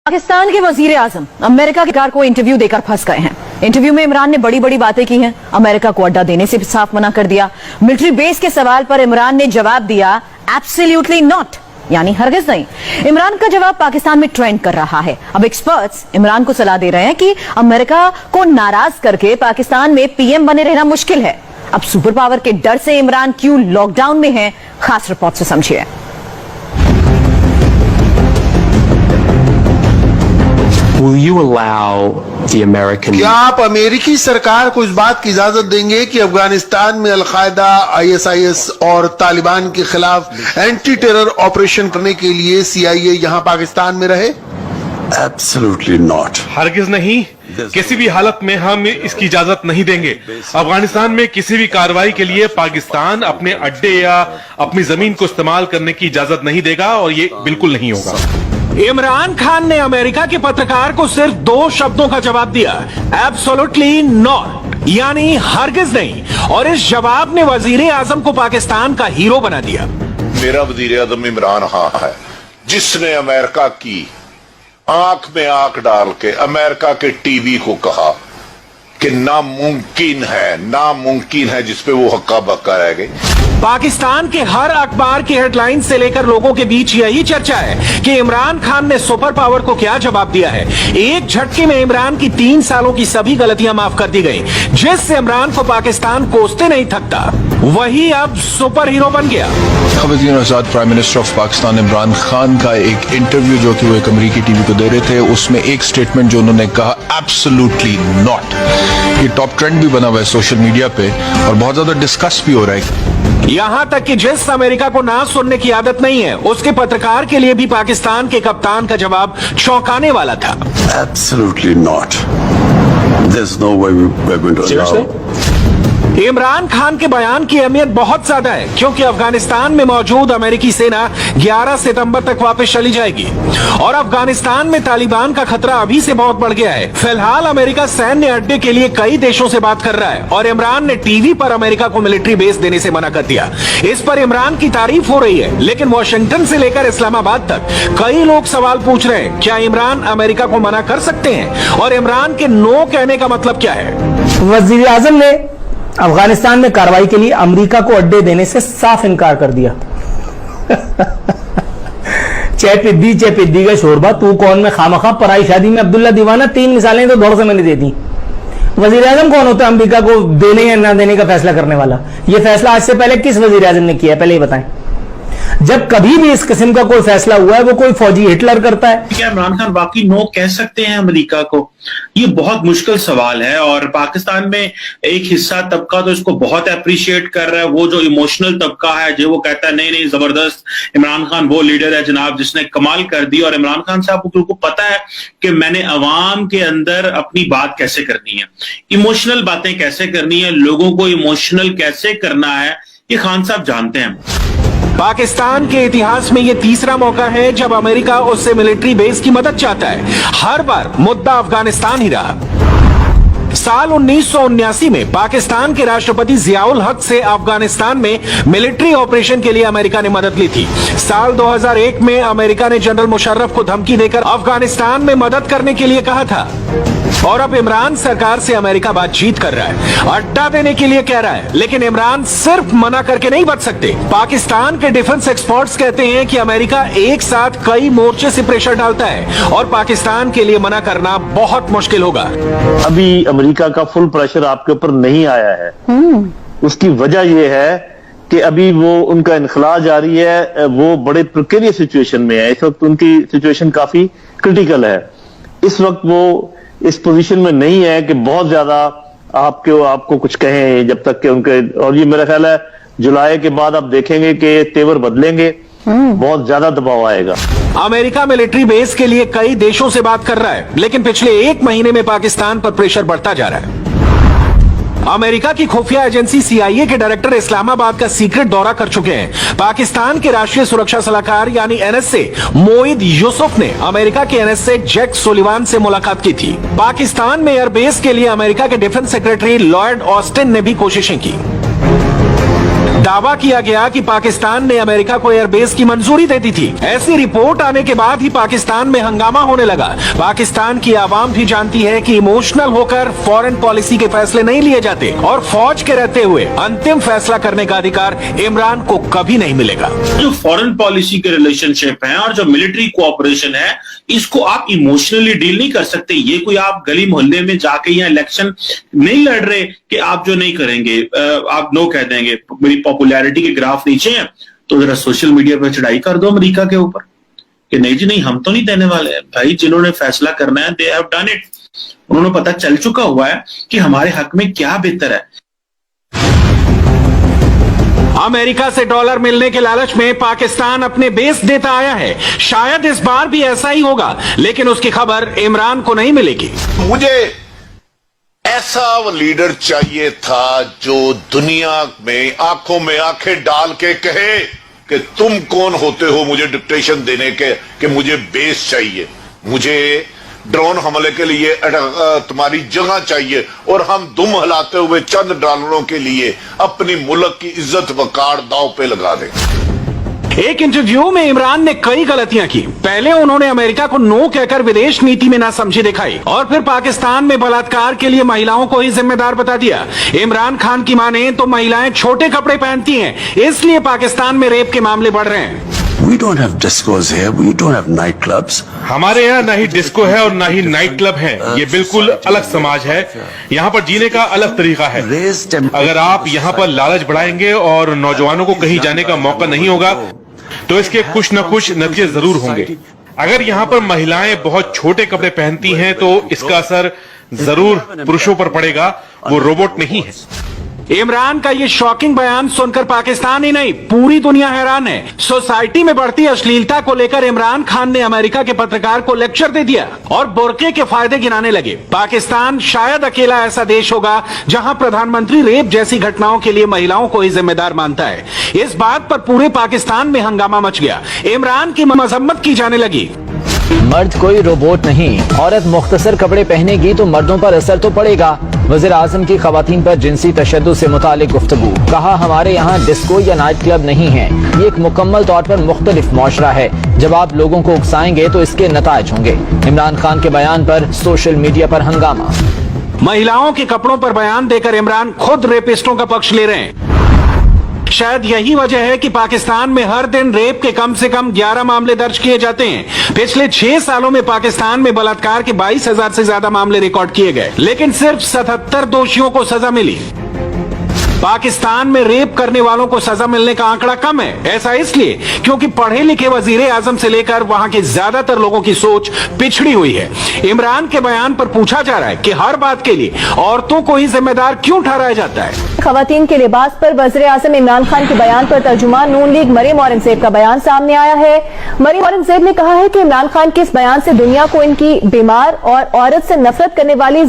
पाकिस्तान के वजीर आजम अमेरिका की कार को इंटरव्यू देकर फंस गए हैं। इंटरव्यू में इमरान ने बड़ी बड़ी बातें की हैं। अमेरिका को अड्डा देने से भी साफ मना कर दिया। मिलिट्री बेस के सवाल पर इमरान ने जवाब दिया एब्सोल्युटली नॉट, यानी हरगिज नहीं। इमरान का जवाब पाकिस्तान में ट्रेंड कर रहा है। अब एक्सपर्ट्स इमरान को सलाह दे रहे हैं कि अमेरिका को नाराज करके पाकिस्तान में पीएम बने रहना मुश्किल है। अब सुपर पावर के डर से इमरान क्यों लॉकडाउन में है, खास रिपोर्ट से समझिए। Will you allow the American... क्या आप अमेरिकी सरकार को इस बात की इजाजत देंगे कि अफगानिस्तान में अलकायदा, ISIS और तालिबान के खिलाफ एंटी टेरर ऑपरेशन करने के लिए CIA यहां पाकिस्तान में रहे? Absolutely not. हरगिज नहीं, किसी भी हालत में हम इसकी इजाजत नहीं देंगे। अफगानिस्तान में किसी भी कार्रवाई के लिए पाकिस्तान अपने अड्डे या अपनी जमीन को इस्तेमाल करने की इजाजत नहीं देगा और ये बिल्कुल नहीं होगा। इमरान खान ने अमेरिका के पत्रकार को सिर्फ 2 शब्दों का जवाब दिया, एब्सोल्युटली नॉट, यानी हरगिज नहीं। और इस जवाब ने वजीर आजम को पाकिस्तान का हीरो बना दिया। मेरा वजीर आजम इमरान खान है, जिसने अमेरिका की आंख में आंख डाल के अमेरिका के टीवी को कहा कि नामुमकिन है जिसपे वो हक्का बक्का रह गए। पाकिस्तान के हर अखबार की हेडलाइन से लेकर लोगों के बीच यही चर्चा है कि इमरान खान ने सुपर पावर को क्या जवाब दिया है। एक झटके में इमरान की 3 सालों की सभी गलतियां माफ कर दी गई। जिससे इमरान को पाकिस्तान कोसते नहीं थकता, वही अब सुपर हीरो बन गया। खबरदीन आजाद prime minister of Pakistan Imran Khan का एक इंटरव्यू जो कि वो एक अमेरिकी टीवी को दे रहे थे, उसमें एक स्टेटमेंट जो उन्होंने कहा एब्सोल्युटली नॉट, ये टॉप ट्रेंड भी बना हुआ है सोशल मीडिया पे और बहुत ज्यादा डिस्कस भी हो रहा है। यहां तक कि जिस अमेरिका को ना सुनने की आदत नहीं है, उसके पत्रकार के लिए भी पाकिस्तान के कप्तान का जवाब चौंकाने वाला था। Absolutely not. There's no way we're going to allow. Imran Khan के बयान की अहमियत बहुत ज्यादा है, क्योंकि अफगानिस्तान में मौजूद अमेरिकी सेना 11 सितंबर तक वापस चली जाएगी और अफगानिस्तान में तालिबान का खतरा अभी से बहुत बढ़ गया है। फिलहाल अमेरिका सैन्य अड्डे के लिए कई देशों से बात कर रहा है और इमरान ने टीवी पर अमेरिका को मिलिट्री बेस देने से मना कर दिया। इस पर इमरान की तारीफ हो रही है, लेकिन वॉशिंगटन से लेकर इस्लामाबाद तक कई लोग सवाल पूछ रहे हैं, क्या इमरान अमेरिका को मना कर सकते हैं और इमरान के नो कहने का मतलब क्या है। वजीर आजम ने अफगानिस्तान में कार्रवाई के लिए अमेरिका को अड्डे देने से साफ इनकार कर दिया। चाहे पिद्दी का शोरबा, तू कौन में खामखा, पराई शादी में अब्दुल्ला दीवाना, 3 मिसालें तो दौड़ से मैंने दे दी। वजीर आजम कौन होता है अमेरिका को देने या ना देने का फैसला करने वाला? यह फैसला आज से पहले किस वजीर आजम ने किया है, पहले ही बताएं। जब कभी भी इस किस्म का कोई फैसला हुआ है, वो कोई फौजी हिटलर करता है। क्या इमरान खान वाकई नो कह सकते हैं अमेरिका को? ये बहुत मुश्किल सवाल है और पाकिस्तान में एक हिस्सा तबका तो इसको बहुत अप्रिशिएट कर रहा है। वो जो इमोशनल तबका है जो वो कहता है नहीं जबरदस्त, इमरान खान वो लीडर है जनाब जिसने कमाल कर दी। और इमरान खान साहब को पता है कि मैंने अवाम के अंदर अपनी बात कैसे करनी है, इमोशनल बातें कैसे करनी है, लोगों को इमोशनल कैसे करना है, ये खान साहब जानते हैं। पाकिस्तान के इतिहास में यह तीसरा मौका है जब अमेरिका उससे मिलिट्री बेस की मदद चाहता है। हर बार मुद्दा अफगानिस्तान ही रहा। साल 1979 में पाकिस्तान के राष्ट्रपति जियाउल हक से अफगानिस्तान में मिलिट्री ऑपरेशन के लिए अमेरिका ने मदद ली थी। साल 2001 में अमेरिका ने जनरल मुशर्रफ को धमकी देकर अफगानिस्तान में मदद करने के लिए कहा था और अब इमरान सरकार से अमेरिका बातचीत कर रहा है, अड्डा देने के लिए कह रहा है। लेकिन इमरान सिर्फ मना करके नहीं बच सकते। पाकिस्तान के डिफेंस एक्सपर्ट्स कहते हैं कि अमेरिका एक साथ कई मोर्चे से प्रेशर डालता है और पाकिस्तान के लिए मना करना बहुत मुश्किल होगा। अभी अमेरिका का फुल प्रेशर आपके ऊपर नहीं आया है। उसकी वजह यह है कि अभी वो उनका इनखला जारी है, वो बड़े प्रिकेरियस सिचुएशन में है। इस वक्त उनकी सिचुएशन काफी क्रिटिकल है। इस वक्त वो इस पोजीशन में नहीं है कि बहुत ज्यादा आपको कुछ कहें, जब तक कि उनके, और ये मेरा ख्याल है जुलाई के बाद आप देखेंगे कि तेवर बदलेंगे, बहुत ज्यादा दबाव आएगा। अमेरिका मिलिट्री बेस के लिए कई देशों से बात कर रहा है, लेकिन पिछले 1 महीने में पाकिस्तान पर प्रेशर बढ़ता जा रहा है। अमेरिका की खुफिया एजेंसी CIA के डायरेक्टर इस्लामाबाद का सीक्रेट दौरा कर चुके हैं। पाकिस्तान के राष्ट्रीय सुरक्षा सलाहकार यानी NSA मोईद यूसुफ ने अमेरिका के NSA जैक सुलिवान से मुलाकात की थी। पाकिस्तान में एयरबेस के लिए अमेरिका के डिफेंस सेक्रेटरी लॉयड ऑस्टिन ने भी कोशिशें की। दावा किया गया कि पाकिस्तान ने अमेरिका को एयरबेस की मंजूरी दे दी थी। ऐसी रिपोर्ट आने के बाद ही पाकिस्तान में हंगामा होने लगा। पाकिस्तान की आवाम भी जानती है कि इमोशनल होकर फॉरेन पॉलिसी के फैसले नहीं लिए जाते और फौज के रहते हुए अंतिम फैसला करने का अधिकार इमरान को कभी नहीं मिलेगा। जो फॉरेन पॉलिसी के रिलेशनशिप हैं और जो मिलिट्री कोऑपरेशन है, इसको आप इमोशनली डील नहीं कर सकते। ये कोई आप गली मोहल्ले में जाके या इलेक्शन नहीं लड़ रहे कि आप जो नहीं करेंगे, आप नो कह देंगे, मेरी पॉपुलैरिटी के ग्राफ नीचे हैं तो जरा सोशल मीडिया पर चढ़ाई कर दो अमेरिका के ऊपर कि नहीं जी नहीं, हम तो नहीं देने वाले हैं। भाई जिन्होंने फैसला करना है, दे हैव डन इट। उन्होंने पता चल चुका हुआ है कि हमारे हक में क्या बेहतर है। अमेरिका से डॉलर मिलने के लालच में पाकिस्तान अपने बेस देता आया है। शायद इस बार भी ऐसा ही होगा, लेकिन उसकी खबर इमरान को नहीं मिलेगी। मुझे ऐसा लीडर चाहिए था जो दुनिया में आंखों में आंखें डाल के कहे कि तुम कौन होते हो मुझे डिक्टेशन देने के, कि मुझे बेस चाहिए, मुझे ड्रोन हमले के लिए तुम्हारी जगह चाहिए और हम दुम हिलाते हुए चंद डॉलरों के लिए अपनी मुल्क की इज्जत वकार दांव पे लगा दें। एक इंटरव्यू में इमरान ने कई गलतियां की। पहले उन्होंने अमेरिका को नो कहकर विदेश नीति में नासमझी दिखाई और फिर पाकिस्तान में बलात्कार के लिए महिलाओं को ही जिम्मेदार बता दिया। इमरान खान की माने तो महिलाएं छोटे कपड़े पहनती हैं, इसलिए पाकिस्तान में रेप के मामले बढ़ रहे हैं। We don't have discos here. We don't have night clubs. हमारे यहाँ ना ही डिस्को है और ना ही नाइट क्लब है। ये बिल्कुल अलग समाज है। यहाँ पर जीने का अलग तरीका है। अगर आप यहाँ पर लालच बढ़ाएंगे और नौजवानों को कहीं जाने का मौका नहीं होगा तो इसके कुछ न कुछ नतीजे जरूर होंगे। अगर यहाँ पर महिलाएं बहुत छोटे कपड़े पहनती हैं तो इसका असर जरूर पुरुषों पर पड़ेगा, वो रोबोट नहीं है। इमरान का ये शॉकिंग बयान सुनकर पाकिस्तान ही नहीं पूरी दुनिया हैरान है। सोसाइटी में बढ़ती अश्लीलता को लेकर इमरान खान ने अमेरिका के पत्रकार को लेक्चर दे दिया और बुर्के के फायदे गिनाने लगे। पाकिस्तान शायद अकेला ऐसा देश होगा जहां प्रधानमंत्री रेप जैसी घटनाओं के लिए महिलाओं को ही जिम्मेदार मानता है। इस बात पर पूरे पाकिस्तान में हंगामा मच गया। इमरान की मजम्मत की जाने लगी। मर्द कोई रोबोट नहीं, औरत मुख्तसर कपड़े पहनेगी तो मर्दों पर असर तो पड़ेगा। वज़ीर आज़म की खवातीन पर जिनसी तशद्दुद से मुतालिक गुफ्तगू। कहा हमारे यहाँ डिस्को या नाइट क्लब नहीं है, ये एक मुकम्मल तौर पर मुख्तलिफ मौशरा है। जब आप लोगों को उकसाएंगे तो इसके नताइज होंगे। इमरान खान के बयान पर सोशल मीडिया पर हंगामा। महिलाओं के कपड़ों पर बयान देकर इमरान खुद रेपिस्टों का पक्ष ले रहे हैं। शायद यही वजह है कि पाकिस्तान में हर दिन रेप के कम से कम 11 मामले दर्ज किए जाते हैं। पिछले 6 सालों में पाकिस्तान में बलात्कार के 22,000 से ज्यादा मामले रिकॉर्ड किए गए, लेकिन सिर्फ 77 दोषियों को सजा मिली। पाकिस्तान में रेप करने वालों को सजा मिलने का आंकड़ा कम है। ऐसा इसलिए क्योंकि पढ़े लिखे वजीर आजम से लेकर वहां के ज्यादातर लोगों की सोच पिछड़ी हुई है। इमरान के बयान पर पूछा जा रहा है कि हर बात के लिए औरतों को ही जिम्मेदार क्यों ठहराया जाता है। खवातीन के लिबास पर वज़ीर आज़म इमरान खान के बयान पर तर्जुमान नून लीग मरियम औरंगजेब का बयान सामने आया है। मरियम औरंगजेब ने कहा है कि इमरान खान के इस बयान से दुनिया को इनकी बीमार और औरत से नफरत करने वाली